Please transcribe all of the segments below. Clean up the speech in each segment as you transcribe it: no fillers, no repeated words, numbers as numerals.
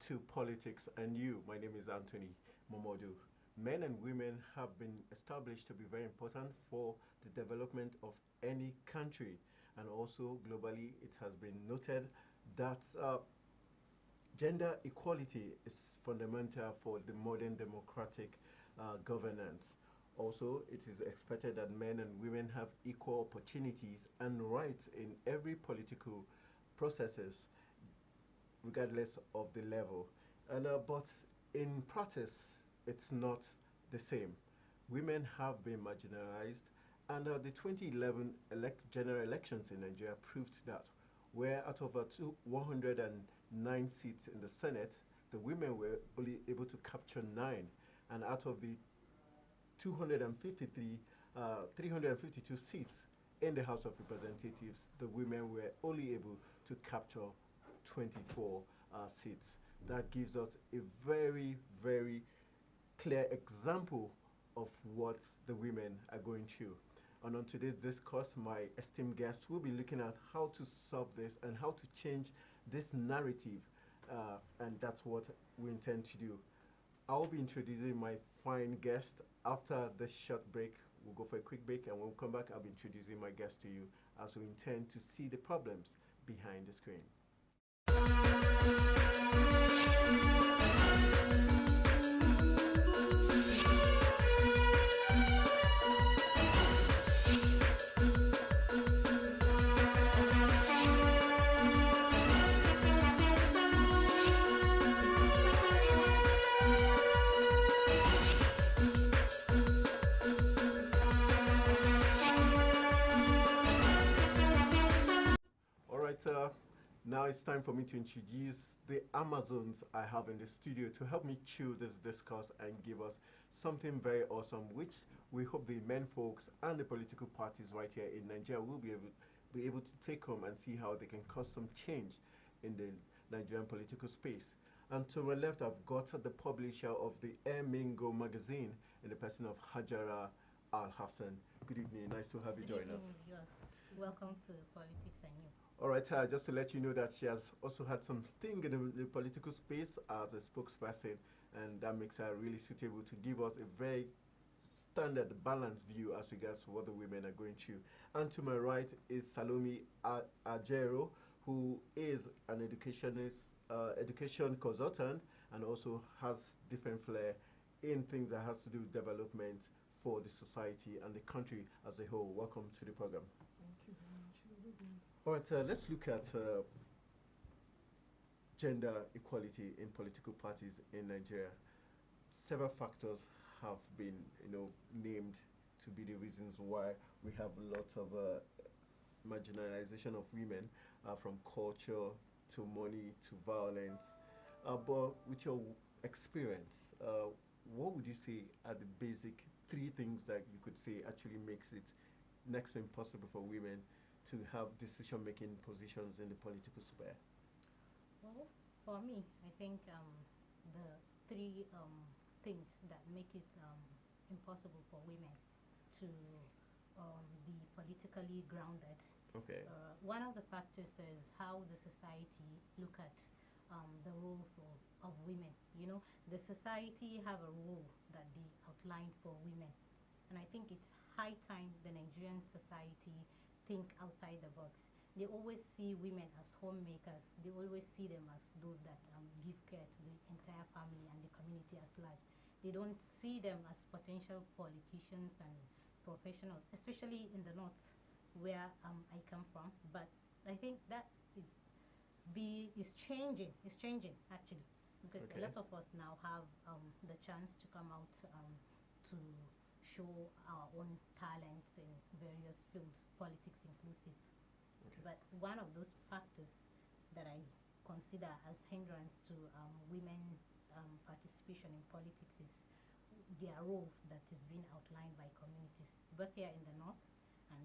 to Politics and You. My name is Anthony Momodu. Men and women have been established to be very important for the development of any country. And also globally, it has been noted that gender equality is fundamental for the modern democratic governance. Also, it is expected that men and women have equal opportunities and rights in every political processes, regardless of the level. But in practice, it's not the same. Women have been marginalized, and the 2011 general elections in Nigeria proved that, where out of 109 seats in the Senate, the women were only able to capture 9, and out of the 352 seats in the House of Representatives, the women were only able to capture 24 seats. That gives us a very, very clear example of what the women are going through. And on today's discourse, my esteemed guest will be looking at how to solve this and how to change this narrative, and that's what we intend to do. I'll be introducing my fine guest. After this short break, we'll go for a quick break, and when we come back, I'll be introducing my guest to you as we intend to see the problems behind the screen. All right, now it's time for me to introduce the Amazons I have in the studio to help me chew this discourse and give us something very awesome, which we hope the men folks and the political parties right here in Nigeria will be able to take home and see how they can cause some change in the Nigerian political space. And to my left, I've got the publisher of the Air Mingo magazine in the person of Hajara Al Hassan. Good evening. Nice to have you join us. Yes. Welcome to Politics and You. All right, just to let you know that she has also had some sting in the political space as a spokesperson, and that makes her really suitable to give us a very standard, balanced view as regards to what the women are going through. And to my right is Salome Ajero, who is an education consultant and also has different flair in things that has to do with development for the society and the country as a whole. Welcome to the program. Thank you very much. All right, let's look at gender equality in political parties in Nigeria. Several factors have been, named to be the reasons why we have a lot of marginalization of women, from culture to money to violence. But with your experience, what would you say are the basic 3 things that you could say actually makes it next to impossible for women to have decision-making positions in the political sphere? Well, for me, I think the 3 things that make it impossible for women to be politically grounded. Okay. One of the factors is how the society look at the roles of women. The society have a role that they outlined for women. And I think it's high time the Nigerian society think outside the box. They always see women as homemakers. They always see them as those that give care to the entire family and the community as large. They don't see them as potential politicians and professionals, especially in the north where I come from. But I think that is changing. It's changing actually, because a lot of us now have the chance to come out to show our own talents in various fields, politics inclusive. Okay. But one of those factors that I consider as hindrance to women's participation in politics is their roles that is being outlined by communities, both here in the north and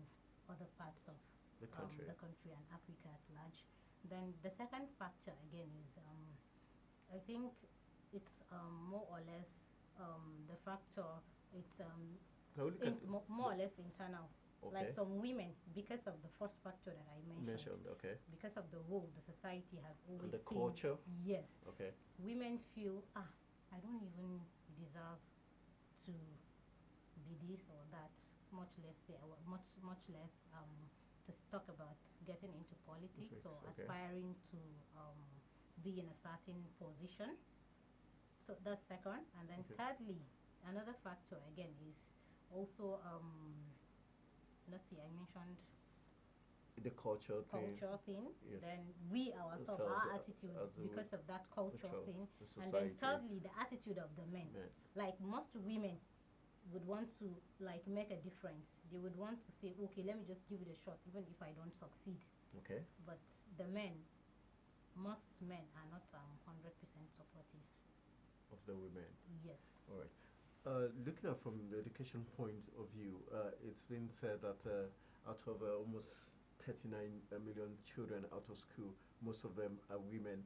other parts of the country and Africa at large. Then the second factor again is, I think it's more or less the factor. It's more or less internal. Like Okay. some women, because of the first factor that I mentioned, Okay. because of the role the society has And always the seen, culture. yes, Okay. women feel, I don't even deserve to be this or that, much less much less to talk about getting into politics or Okay. aspiring to be in a certain position. So that's second, and then Okay. thirdly, another factor again is also let's see, I mentioned The culture thing. culture thing. Yes. Then we ourselves, Ourselves, our attitude as a because of that culture culture, thing, the and then society. thirdly, the attitude of the men. Men. Like most women would want to like make a difference. They would want to say, okay, let me just give it a shot, even if I don't succeed. Okay. But the men, most men are not 100% supportive. Of the women. Yes. All right. Looking at from the education point of view, it's been said that out of almost 39 million children out of school, most of them are women.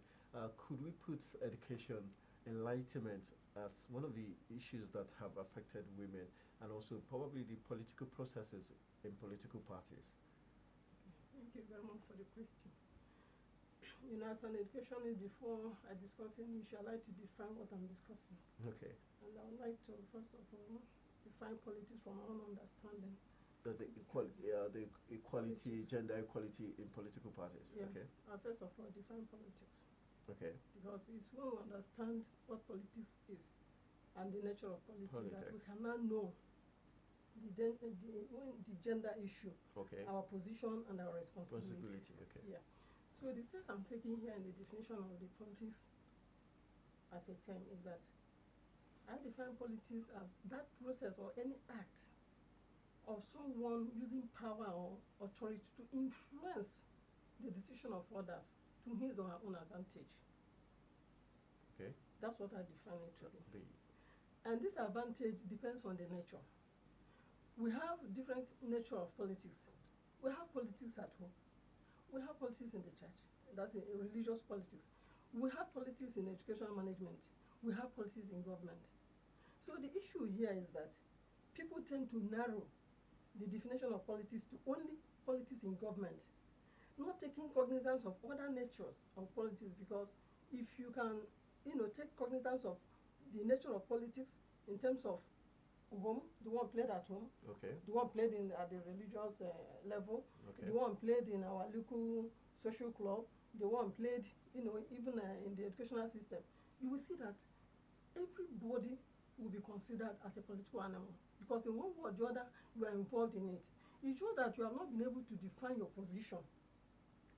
Could we put education, enlightenment, as one of the issues that have affected women, and also probably the political processes in political parties? Thank you very much for the question. As an educationist, before I discuss any issue, I like to define what I'm discussing. Okay. And I would like to, first of all, define politics from my own understanding. There's the equality, Politics. gender equality in political parties. Yeah. Okay. First of all, define politics. Okay. Because it's when we understand what politics is and the nature of politics that we Politics. can now know the gender issue, Okay. our position and our responsibility. Responsibility. Okay. Yeah. So the step I'm taking here in the definition of the politics as a term is that I define politics as that process or any act of someone using power or authority to influence the decision of others to his or her own advantage. Okay. That's what I define it to be. The And this advantage depends on the nature. We have different nature of politics. We have politics at home. We have politics in the church. That's a religious politics. We have politics in educational management. We have politics in government. So the issue here is that people tend to narrow the definition of politics to only politics in government, not taking cognizance of other natures of politics, because if you can, take cognizance of the nature of politics in terms of home, the one played at home, okay. the one played at the religious level, Okay. the one played in our local social club, the one played, even in the educational system, you will see that everybody will be considered as a political animal, because in one way or the other, you are involved in it. It shows that you have not been able to define your position.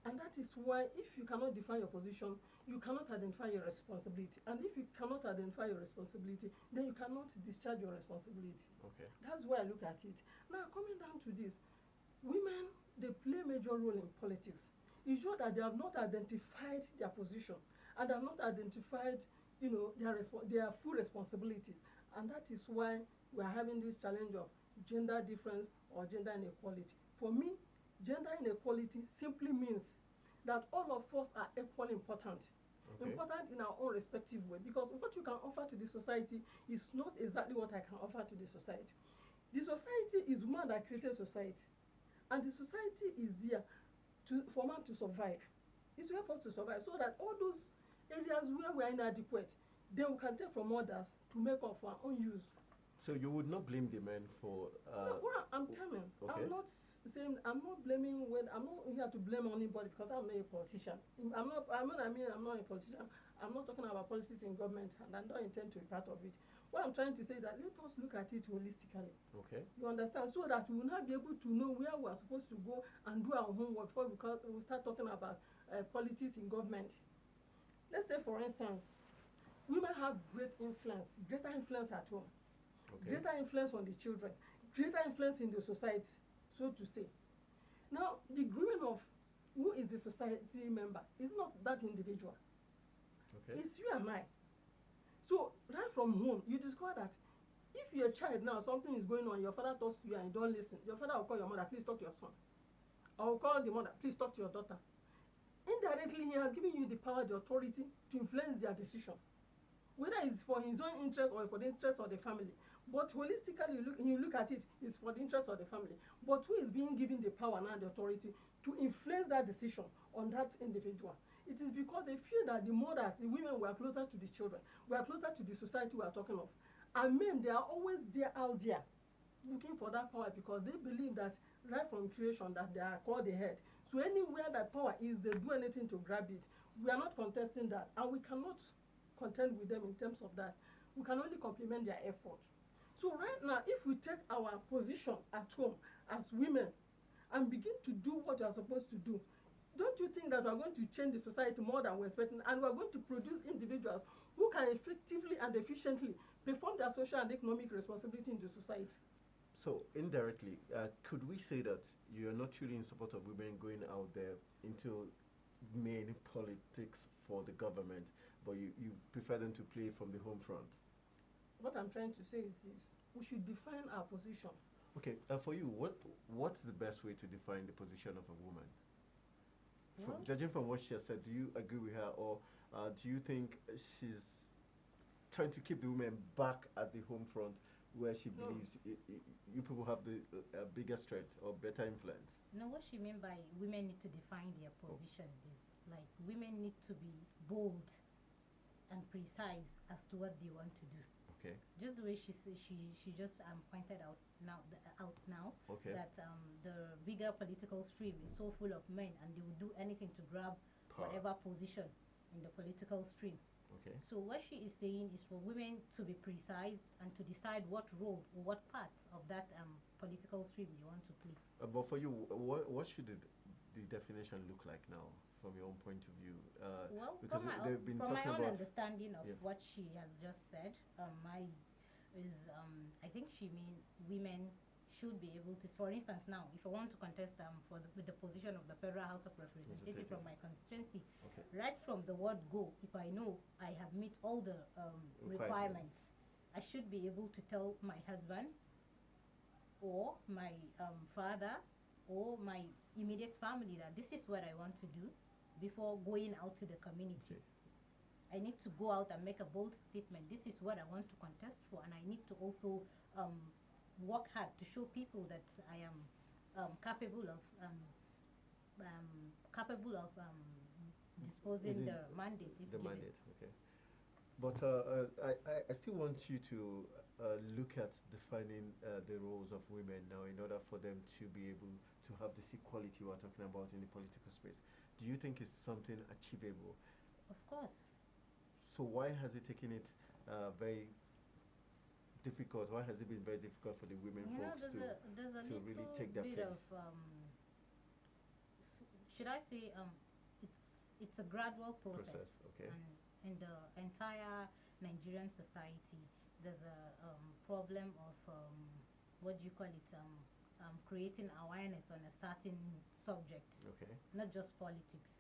And that is why if you cannot define your position, you cannot identify your responsibility. And if you cannot identify your responsibility, then you cannot discharge your responsibility. Okay. That's why I look at it. Now, coming down to this, women, they play a major role in politics. It shows that they have not identified their position and have not identified, their full responsibilities. And that is why we are having this challenge of gender difference or gender inequality. For me, gender inequality simply means that all of us are equally important. Okay. Important in our own respective way, because what you can offer to the society is not exactly what I can offer to the society. The society is man that created society, and the society is there for man to survive. It's to help us to survive, so that all those areas where we are inadequate, then we can take from others to make up for our own use. So you would not blame the men for Well, I'm coming. okay. I'm not saying, I'm not blaming I'm not here to blame anybody, because I'm not a politician. I'm not a politician. I'm not talking about politics in government, and I don't intend to be part of it. What I'm trying to say is that let us look at it holistically. Okay. You understand? So that we will not be able to know where we are supposed to go and do our homework before we start talking about politics in government. Let's say, for instance, women have greater influence at home. Okay. Greater influence on the children, greater influence in the society, so to say. Now, the grooming of who is the society member is not that individual. Okay. It's you and I. So, right from home, you discover that if you're a child now, something is going on, your father talks to you and you don't listen, your father will call your mother, please talk to your son. Or will call the mother, please talk to your daughter. Indirectly, he has given you the power, the authority to influence their decision. whether it's for his own interest or for the interest of the family. But holistically, you look at it, it's for the interest of the family. But who is being given the power now, the authority, to influence that decision on that individual? It is because they feel that the mothers, the women, were closer to the children, were closer to the society we are talking of. And men, they are always there out there looking for that power because they believe that right from creation that they are called the head. So anywhere that power is, they do anything to grab it. We are not contesting that, and we cannot contend with them in terms of that. We can only compliment their effort. So right now, if we take our position at home as women and begin to do what we are supposed to do, don't you think that we are going to change the society more than we're expecting, and we are going to produce individuals who can effectively and efficiently perform their social and economic responsibility in the society? So indirectly, could we say that you're not truly in support of women going out there into main politics for the government, but you prefer them to play from the home front? What I'm trying to say is this: we should define our position. Okay, for you, what's the best way to define the position of a woman? Well, Judging from what she has said, do you agree with her, or do you think she's trying to keep the women back at the home front where she No. believes you people have the bigger strength or better influence? No, what she meant by women need to define their position is like women need to be bold and precise as to what they want to do. Okay, Just the way she just pointed out now okay, that the bigger political stream is so full of men and they will do anything to grab Power. whatever position in the political stream. okay. So what she is saying is for women to be precise and to decide what role or what parts of that political stream they want to play. But for you, what should the definition look like now from your own point of view? Well, because they've been from my talking own about understanding of Yeah. what she has just said, I think she mean women should be able to. For instance, now if I want to contest with the position of the Federal House of Representatives from my constituency, okay, right from the word go, if I know I have met all the requirements, I should be able to tell my husband or my father or my immediate family that this is what I want to do before going out to the community. okay. I need to go out and make a bold statement. This is what I want to contest for, and I need to also work hard to show people that I am capable of disposing Within the mandate. If The given. mandate, okay. But I still want you to look at defining the roles of women now in order for them to be able to have this equality we're talking about in the political space. Do you think it's something achievable? Of course. So why has it taken it very difficult? Why has it been very difficult for the women folks there's a to little really take their bit place? of should I say it's a gradual process. Okay. And in the entire Nigerian society, there's a problem of what do you call it? Creating awareness on a certain subject, Okay. not just politics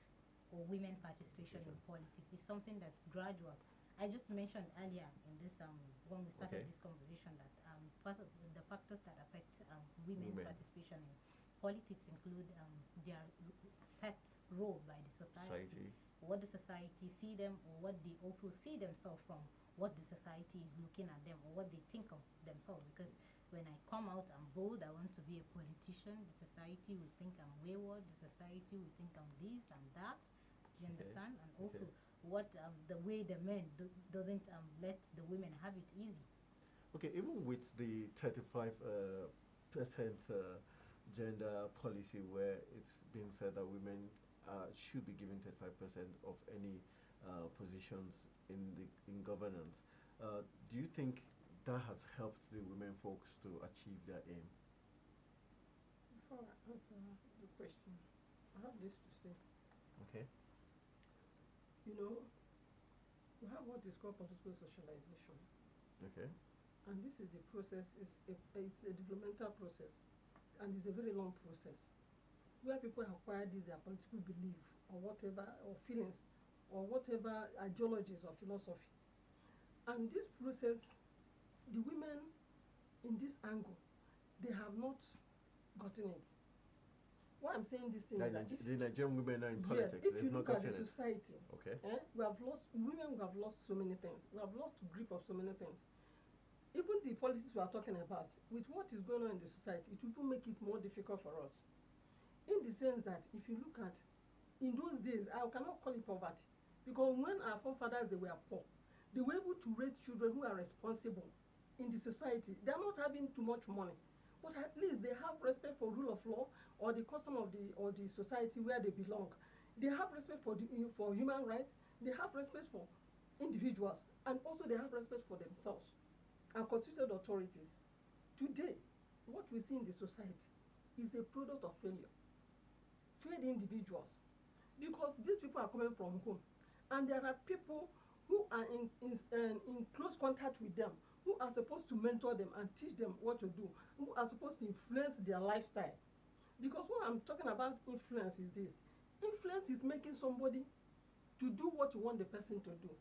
or women participation in politics. It's something that's gradual. I just mentioned earlier in this when we started Okay. this conversation that part of the factors that affect women's Women. participation in politics include their set role by the Society. what the society see them, or what they also see themselves from what the society is looking at them, or what they think of themselves. Because when I come out, I'm bold, I want to be a politician, the society will think I'm wayward, the society will think I'm this and that. Do you Okay. understand? And Okay. also what the way the men doesn't let the women have it easy. Okay, even with the 35% gender policy, where it's been said that women should be given 35% of any positions in governance, do you think that has helped the women folks to achieve their aim? Before I answer the question, I have this to say. Okay. You know, we have what is called political socialization. Okay. And this is the process, it's a developmental process, and it's a very long process, where people acquire their political belief, or whatever, or feelings, or whatever ideologies or philosophy. And this process, the women in this angle, they have not gotten it. why I'm saying this thing Like is that the Nigerian women are in yes, politics. if They've you not look at gotten the it. society, Okay. we have lost women. We have lost so many things. We have lost grip of so many things. Even the politics we are talking about, with what is going on in the society, it will make it more difficult for us. In the sense that if you look at, in those days, I cannot call it poverty, because when our forefathers they were poor, they were able to raise children who are responsible in the society. They are not having too much money, but at least they have respect for rule of law or the custom of the society where they belong. They have respect for human rights. They have respect for individuals, and also they have respect for themselves and constituted authorities. Today, what we see in the society is a product of failure. Failed individuals, because these people are coming from home, and there are people who are in close contact with them, who are supposed to mentor them and teach them what to do, who are supposed to influence their lifestyle. Because what I'm talking about influence is this. Influence is making somebody to do what you want the person to do,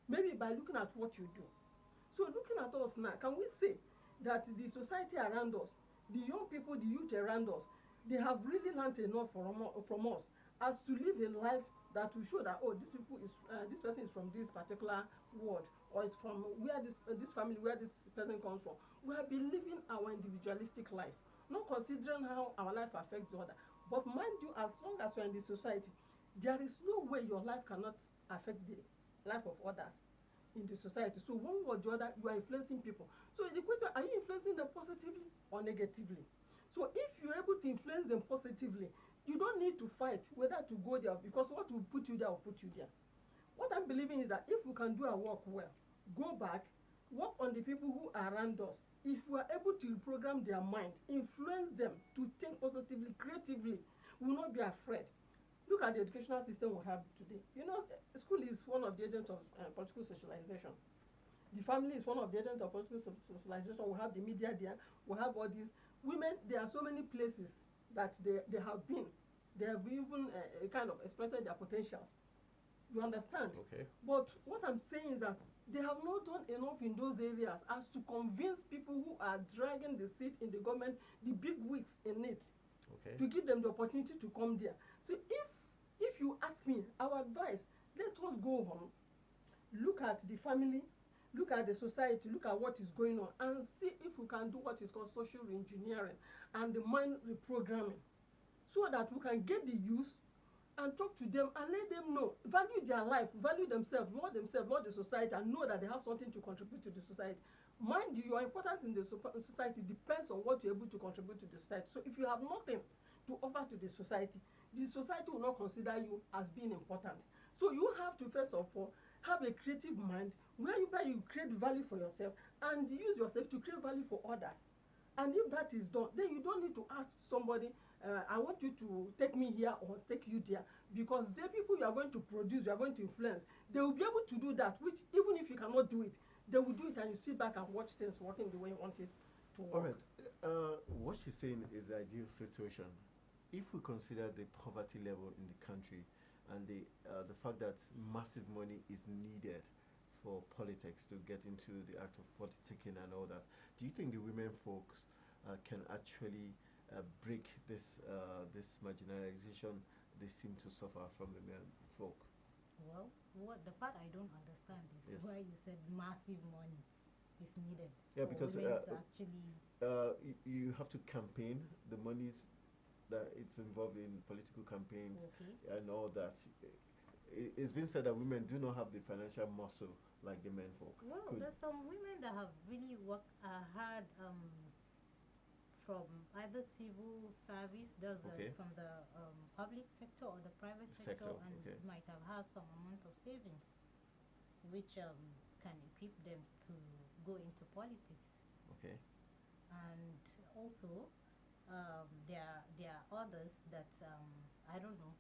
maybe by looking at what you do. So looking at us now, can we say that the society around us, the young people, the youth around us, they have really learned enough from us as to live a life that will show that, oh, this person is from this particular ward, or it's from where this family, where this person comes from. We have been living our individualistic life, not considering how our life affects the other. But mind you, as long as you're in the society, there is no way your life cannot affect the life of others in the society. So one way or the other, you are influencing people. So the question, are you influencing them positively or negatively? So if you're able to influence them positively, you don't need to fight whether to go there, because what will put you there will put you there. What I'm believing is that if we can do our work well, go back, work on the people who are around us. If we are able to reprogram their mind, influence them to think positively, creatively, we will not be afraid. Look at the educational system we have today. You know, school is one of the agents of political socialization. The family is one of the agents of political socialization. We have the media there. We have all these women. There are so many places that they have been. They have even kind of exploited their potentials. You understand? Okay. But what I'm saying is that they have not done enough in those areas as to convince people who are dragging the seat in the government, the big wigs in it, Okay. to give them the opportunity to come there. So if you ask me, our advice, let us go home, look at the family, look at the society, look at what is going on, and see if we can do what is called social reengineering and the mind reprogramming, so that we can get the youth and talk to them and let them know, value their life, value themselves, love the society, and know that they have something to contribute to the society. Mind you, your importance in the society depends on what you're able to contribute to the society. So if you have nothing to offer to the society will not consider you as being important. So you have to first of all have a creative mind where you create value for yourself and use yourself to create value for others. And if that is done, then you don't need to ask somebody, I want you to take me here or take you there, because the people you are going to produce, you are going to influence, they will be able to do that, which even if you cannot do it, they will do it, and you sit back and watch things working the way you want it to work. All right. What she's saying is the ideal situation. If we consider the poverty level in the country and the fact that massive money is needed for politics to get into the act of politicking and all that, do you think the women folks can actually break this marginalization they seem to suffer from the men folk? Well, what the part I don't understand is Yes. why you said massive money is needed Yeah, for because women to actually. you have to campaign. The monies that it's involved in political campaigns Okay. and all that. It's been said that women do not have the financial muscle like the men folk. Well, Could- there's some women that have really worked hard from either civil service, Okay. from the public sector or the private sector, and okay. might have had some amount of savings, which can equip them to go into politics. Okay. And also, there are others that I don't know,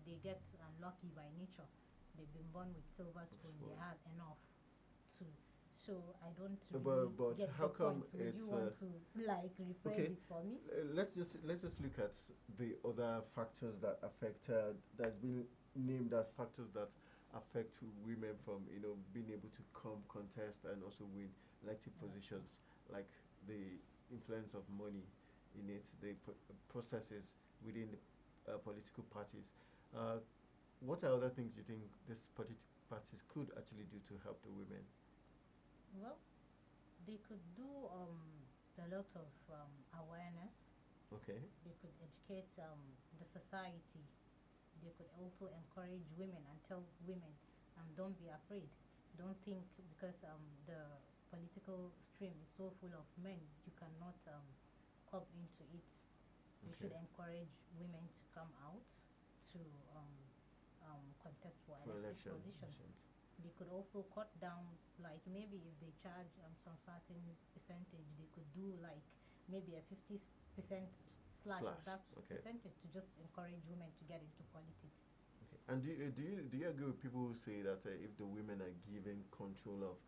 they get unlucky by nature. They've been born with silver spoon. They Spoon. have enough to. So I don't But- really but get how the come point. Would it's, you want to like rephrase okay. it for me? Let's just look at the other factors that affect that's been named as factors that affect women from being able to come contest and also win elective positions, like the influence of money in it, the processes within the political parties. What are other things you think these political parties could actually do to help the women? Well, they could do a lot of awareness. Okay. They could educate the society. They could also encourage women and tell women, don't be afraid. Don't think because the political stream is so full of men, you cannot come into it. You Okay. should encourage women to come out to contest for For elected election positions. They could also cut down, like maybe if they charge some certain percentage, they could do like maybe a 50% slash of Slash, that okay. percentage to just encourage women to get into politics. Okay. And do you agree with people who say that if the women are given control of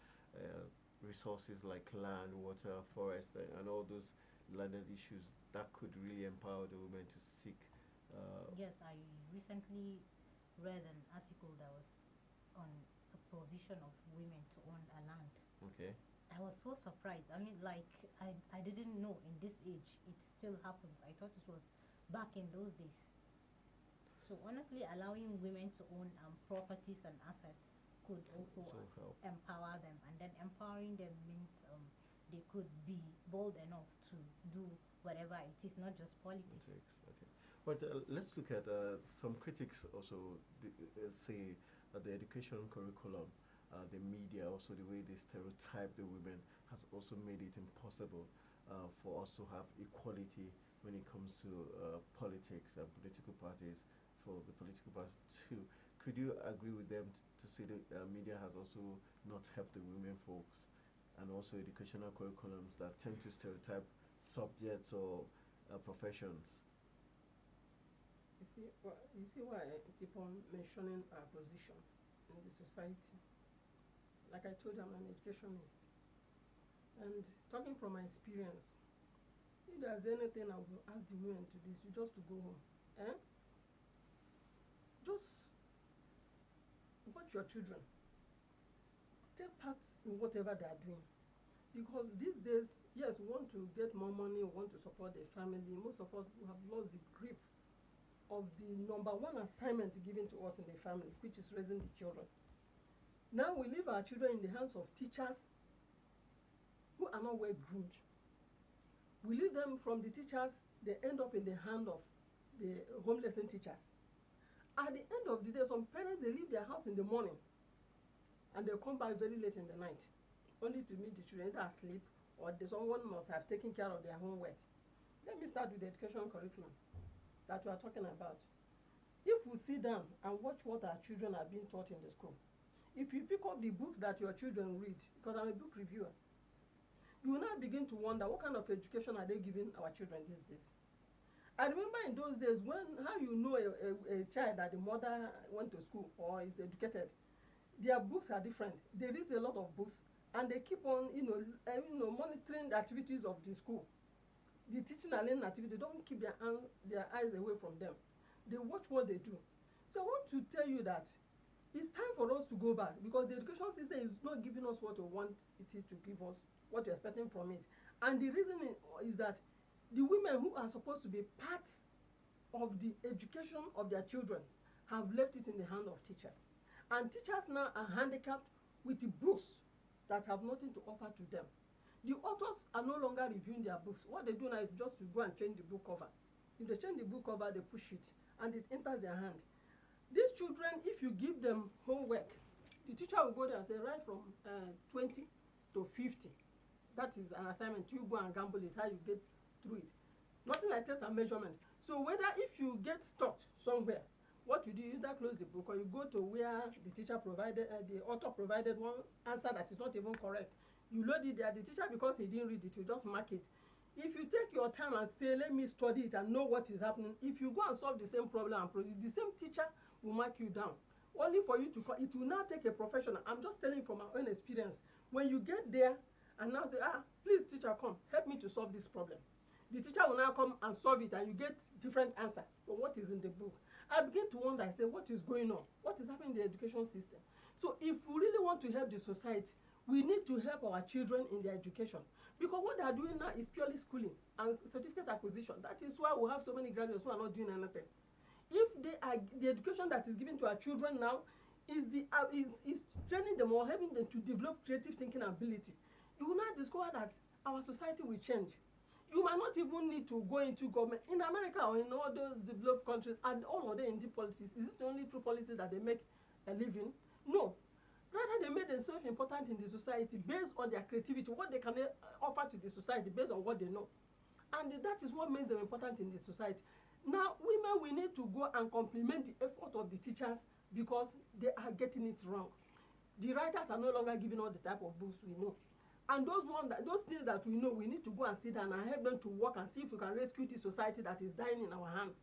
resources like land, water, forest, and all those landed issues, that could really empower the women to seek? Yes, I recently read an article that was on the provision of women to own a land. Okay. I was so surprised. I mean, like, I didn't know in this age it still happens. I thought it was back in those days. So honestly, allowing women to own properties and assets could also So help. empower them, and then empowering them means they could be bold enough to do whatever it is, not just politics. Politics. Okay. But let's look at some critics also say that the education curriculum, the media, also the way they stereotype the women has also made it impossible for us to have equality when it comes to politics and political parties, for the political parties too. Could you agree with them to say that media has also not helped the women folks, and also educational curriculums that tend to stereotype subjects or professions? You see why I keep on mentioning our position in the society. Like I told you, I'm an educationist. And talking from my experience, if there's anything I will ask the women to do, is just to go home. Eh? Just watch your children. Take part in whatever they are doing. Because these days, yes, we want to get more money, we want to support the family. Most of us have lost the grip of the number one assignment given to us in the family, which is raising the children. Now we leave our children in the hands of teachers who are not well groomed. We leave them from the teachers, they end up in the hand of the home lesson teachers. At the end of the day, some parents, they leave their house in the morning and they come back very late in the night, only to meet the children either asleep or someone must have taken care of their homework. Let me start with the education curriculum that we are talking about. If we sit down and watch what our children are being taught in the school, if you pick up the books that your children read, because I'm a book reviewer, you will now begin to wonder what kind of education are they giving our children these days. I remember in those days when, how you know a child that the mother went to school or is educated, their books are different. They read a lot of books and they keep on, monitoring the activities of the school. The teaching and learning activity, don't keep their eyes away from them. They watch what they do. So I want to tell you that it's time for us to go back, because the education system is not giving us what we want it to give us, what we're expecting from it. And the reason is that the women who are supposed to be part of the education of their children have left it in the hand of teachers. And teachers now are handicapped with the books that have nothing to offer to them. The authors are no longer reviewing their books. What they do now is just to go and change the book cover. If they change the book cover, they push it and it enters their hand. These children, if you give them homework, the teacher will go there and say, write from 20 to 50. That is an assignment. You go and gamble it, how you get through it. Nothing like test and measurement. So whether if you get stuck somewhere, what you do, you either close the book or you go to where the teacher provided, the author provided one answer that is not even correct. You load it there. The teacher, because he didn't read it, will just mark it. If you take your time and say, let me study it and know what is happening, if you go and solve the same problem and proceed, the same teacher will mark you down. Only for you to, it will now take a professional. I'm just telling you from my own experience. When you get there and now say, please teacher, come, help me to solve this problem. The teacher will now come and solve it and you get different answer from what is in the book. I begin to wonder, I say, what is going on? What is happening in the education system? So if we really want to help the society, we need to help our children in their education, because what they are doing now is purely schooling and certificate acquisition. That is why we have so many graduates who are not doing anything. If they are, the education that is given to our children now is training them or helping them to develop creative thinking ability, you will not discover that our society will change. You might not even need to go into government. In America or in all those developed countries, and all of them in the policies, is it only through policies that they make a living? No. Rather, they made themselves important in the society based on their creativity, what they can offer to the society based on what they know. And that is what makes them important in the society. Now, women, we need to go and complement the effort of the teachers because they are getting it wrong. The writers are no longer giving all the type of books we know. And those things that we know, we need to go and sit down and help them to work and see if we can rescue the society that is dying in our hands.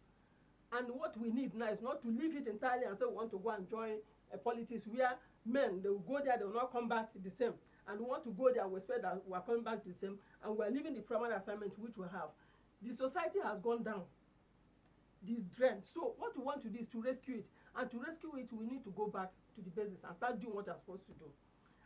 And what we need now is not to leave it entirely and say we want to go and join a politics where men, they will go there, they will not come back the same. And we want to go there, we expect that we are coming back the same, and we are leaving the primary assignment which we have. The society has gone down, the trend. So what we want to do is to rescue it. And to rescue it, we need to go back to the basics and start doing what we are supposed to do.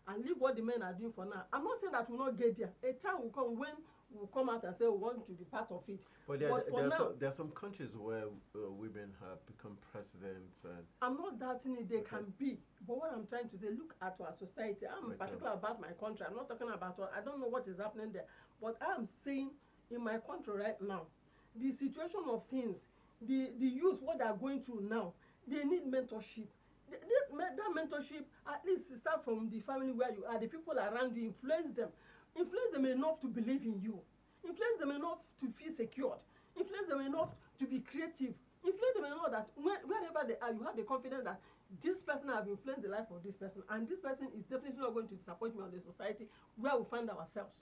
And leave what the men are doing for now. I'm not saying that we will not get there. A time will come when we will come out and say we want to be part of it. But there are some countries where women have become presidents. And I'm not doubting it, they can be. But what I'm trying to say, look at our society. I'm particular about my country. I'm not talking about, I don't know what is happening there. But I'm saying in my country right now, the situation of things, the youth, what they are going through now, they need mentorship. That mentorship, at least start from the family where you are, the people around you, influence them enough to believe in you, influence them enough to feel secured, influence them enough to be creative, influence them enough that wherever they are, you have the confidence that this person have influenced the life of this person, and this person is definitely not going to disappoint me on the society where we find ourselves.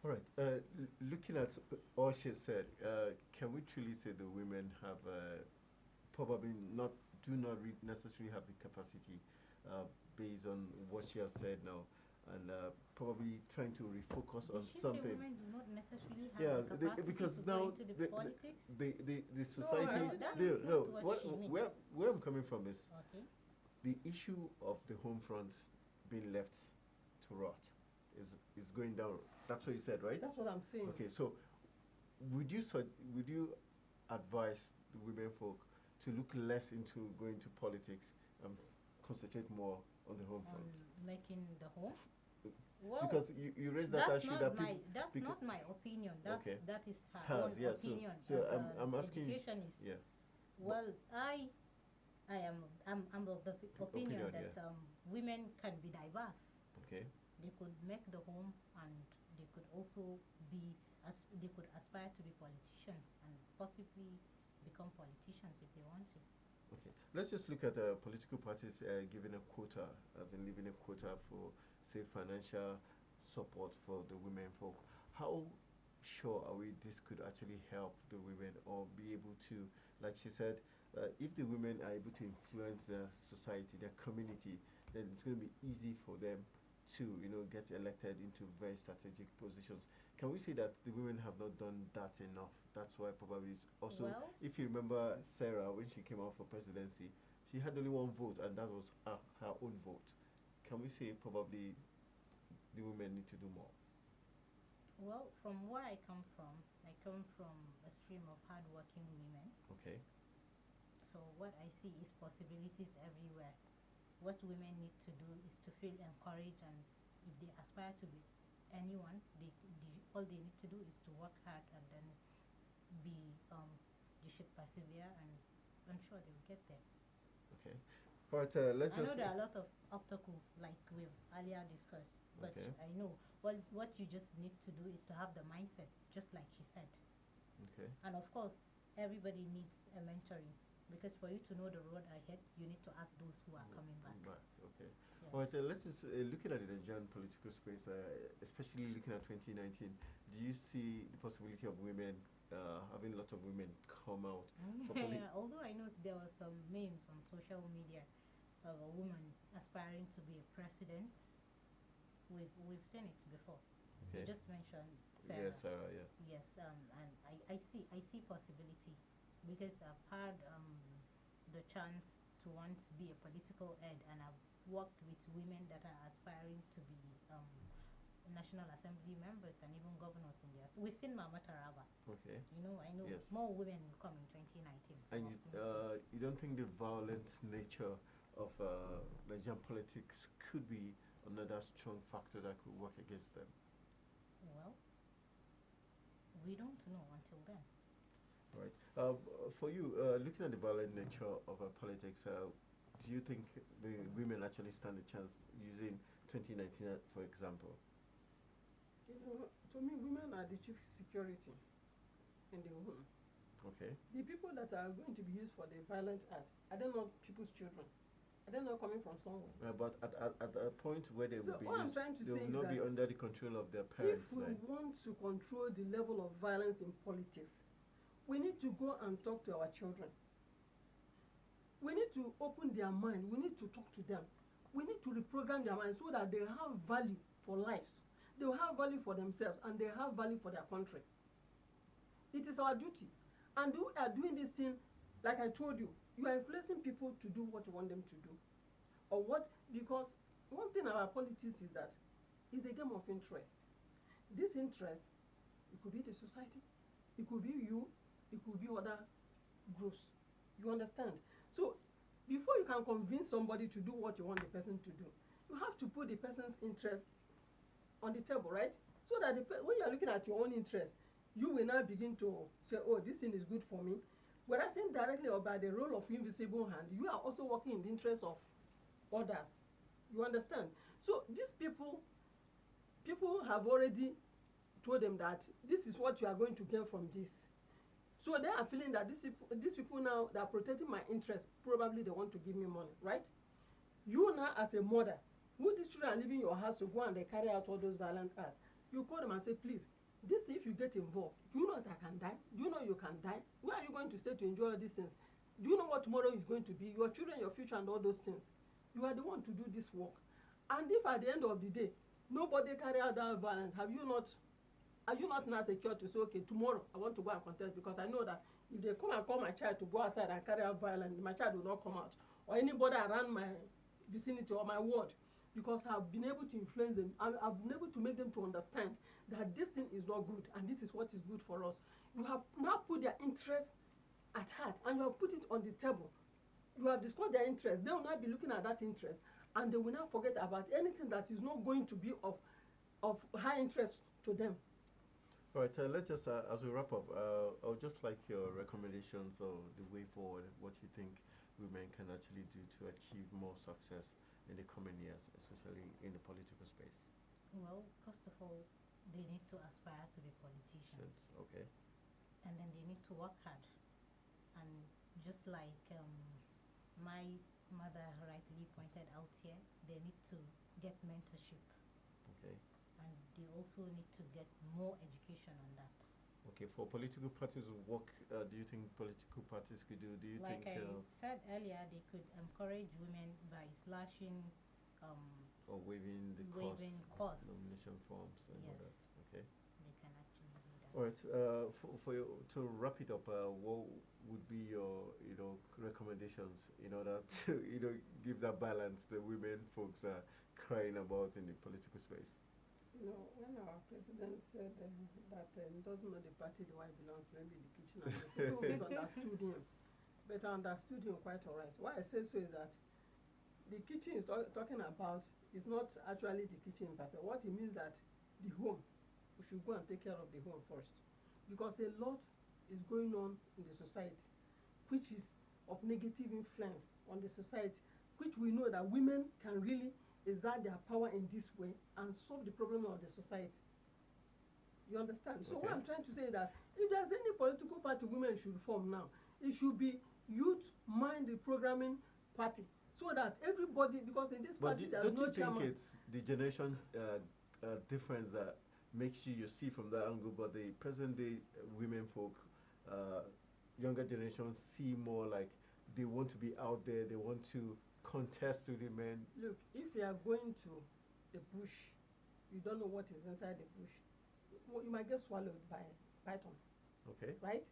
All right. Looking at all she said, can we truly say the women have probably do not necessarily have the capacity based on what she has said now, and probably trying to refocus on something? Women do not necessarily have the capacity because to now go into the politics? The society. Where I'm coming from is the issue of the home front being left to rot is going down. That's what you said, right? That's what I'm saying. Okay, so would you advise the women folk to look less into going to politics and concentrate more on the home front? Making the home? Well, because you raised that issue that people... That's not my opinion. That is her own opinion. So I'm asking... Education is... Yeah. Well, I'm of the opinion that women can be diverse. Okay. They could make the home, and they could also they could aspire to be politicians and possibly become politicians if they want to. Okay, let's just look at political parties giving a quota, as in leaving a quota for, say, financial support for the women folk. How sure are we this could actually help the women or be able to, like she said, if the women are able to influence their society, their community, then it's going to be easy for them to, get elected into very strategic positions. Can we say that the women have not done that enough? That's why probably it's also, if you remember Sarah, when she came out for presidency, she had only one vote, and that was her own vote. Can we say probably the women need to do more? Well, from where I come from a stream of hardworking women. Okay. So what I see is possibilities everywhere. What women need to do is to feel encouraged, and if they aspire to be anyone, all they need to do is to work hard, and then they should persevere, and I'm sure they will get there. Okay. All right, let's I know there are a lot of obstacles like we've earlier discussed, but I know what you just need to do is to have the mindset, just like she said. Okay. And of course, everybody needs a mentoring, because for you to know the road ahead, you need to ask those who are coming back. Okay. Yes. All right, let's just, looking at the Nigerian political space, especially looking at 2019, do you see the possibility of women, having a lot of women come out? Although I know there were some memes on social media of a woman aspiring to be a president. We've seen it before. Okay. You just mentioned Sarah. Yes, Sarah, yeah. Yes, and I see possibility, because I've had the chance to once be a political head, and I've worked with women that are aspiring to be National Assembly members and even governors in there. We've seen Mama Taraba. Okay. I know Yes. more women will come in 2019. And you don't think the violent nature of Nigerian politics could be another strong factor that could work against them? Well, we don't know until then. All right. For you, looking at the violent nature of politics, do you think the women actually stand a chance using 2019, for example? To me, women are the chief security in the home. Okay. The people that are going to be used for the violent act, are they not people's children? Are they not coming from somewhere? But at a point where they So will be what I'm used, trying to they say will is not be that under the control of their If parents. we Then. want to control the level of violence in politics, we need to go and talk to our children. We need to open their mind. We need to talk to them. We need to reprogram their mind so that they have value for lives. They will have value for themselves and they have value for their country. It is our duty. And we are doing this thing, like I told you, you are influencing people to do what you want them to do. Or what, because one thing about politics is that it's a game of interest. This interest, it could be the society, it could be you, it could be other groups. You understand? So before you can convince somebody to do what you want the person to do, you have to put the person's interest on the table, right? So that when you are looking at your own interest, you will now begin to say, oh, this thing is good for me. Whereas indirectly or by the role of invisible hand, you are also working in the interest of others. You understand? So these people have already told them that this is what you are going to gain from this. So they are feeling that these people now that are protecting my interest, probably they want to give me money, right? You now as a mother, who these children are leaving your house to go and they carry out all those violent acts, you call them and say, please, this if you get involved, do you know that I can die? Do you know you can die? Where are you going to stay to enjoy all these things? Do you know what tomorrow is going to be? Your children, your future, and all those things. You are the one to do this work. And if at the end of the day, nobody carry out that violence, are you not now secure to say, okay, tomorrow I want to go and contest, because I know that if they come and call my child to go outside and carry out violence, my child will not come out, or anybody around my vicinity or my ward, because I've been able to influence them. I've been able to make them to understand that this thing is not good and this is what is good for us. You have now put their interest at heart and you have put it on the table. You have discussed their interest. They will not be looking at that interest and they will not forget about anything that is not going to be of high interest to them. All right, let's just, as we wrap up, I would just like your recommendations of the way forward, what you think women can actually do to achieve more success in the coming years, especially in the political space. Well, first of all, they need to aspire to be politicians. Okay. And then they need to work hard. And just like my mother rightly pointed out here, they need to get mentorship. Okay. And they also need to get more education on that. Okay, for political parties, what do you think political parties could do? Do you like think... I said earlier, they could encourage women by slashing or waiving the costs. Nomination forms and all that. Yes. Okay. They can actually do that. All right. For you to wrap it up, what would be your recommendations in order to give that balance the women folks are crying about in the political space? You know, when our president said that he doesn't know the party the wife belongs to, maybe the kitchen, and people misunderstood him, but I understood him quite all right. Why I say so is that the kitchen is talking about is not actually the kitchen per se. What it means that the home, we should go and take care of the home first, because a lot is going on in the society, which is of negative influence on the society, which we know that women can really exert their power in this way and solve the problem of the society. You understand? So what I'm trying to say is that if there's any political party women should form now, it should be youth mind reprogramming party, so that everybody, because in this party there's no chairman. Don't you think it's the generation difference that makes you see from that angle, but the present day women folk, younger generations see more like they want to be out there, they want to contest with the men. Look, if you are going to the bush, you don't know what is inside the bush, you might get swallowed by python. Okay. Right?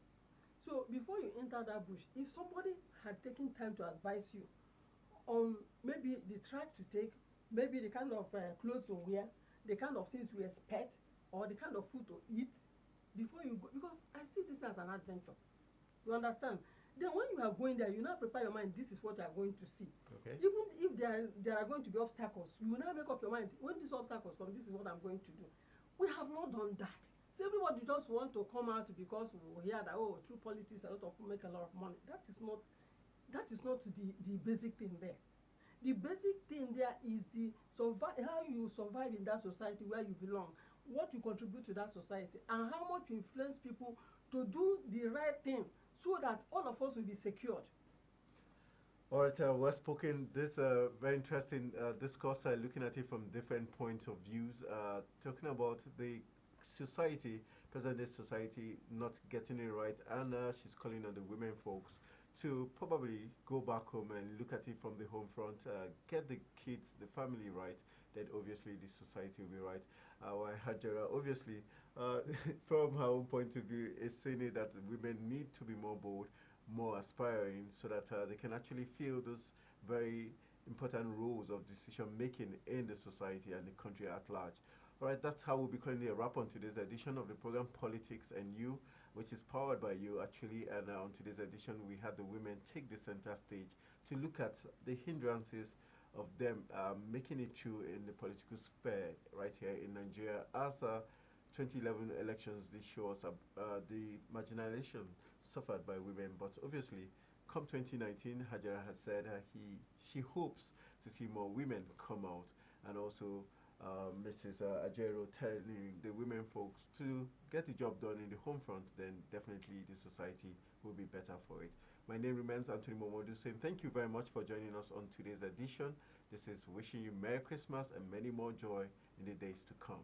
So before you enter that bush, if somebody had taken time to advise you on maybe the track to take, maybe the kind of clothes to wear, the kind of things you expect or the kind of food to eat before you go, because I see this as an adventure. You understand? Then when you are going there, you now prepare your mind, this is what you are going to see. Okay. Even if there are going to be obstacles, you will now make up your mind, when these obstacles come, this is what I'm going to do. We have not done that. So everybody just want to come out because we hear that, oh, through politics a lot of people make a lot of money. That is not the basic thing there. The basic thing there is how you survive in that society where you belong, what you contribute to that society, and how much you influence people to do the right thing so that all of us will be secured. All right, well spoken. This very interesting discourse, looking at it from different points of views, talking about the society, present-day society, not getting it right, and she's calling on the women folks to probably go back home and look at it from the home front, get the kids, the family right, then obviously the society will be right. While Hajara, obviously, from her own point of view, is saying it that women need to be more bold, more aspiring, so that they can actually fill those very important roles of decision making in the society and the country at large. All right, that's how we'll be calling a wrap on today's edition of the program Politics and You, which is powered by you actually. And on today's edition, we had the women take the center stage to look at the hindrances of them making it through in the political sphere right here in Nigeria. As 2011 elections, this shows the marginalization suffered by women, but obviously, come 2019, Hajara has said she hopes to see more women come out, and also Mrs. Ajero telling the women folks to get the job done in the home front, then definitely the society will be better for it. My name remains Anthony Momodu, saying thank you very much for joining us on today's edition. This is wishing you Merry Christmas and many more joy in the days to come.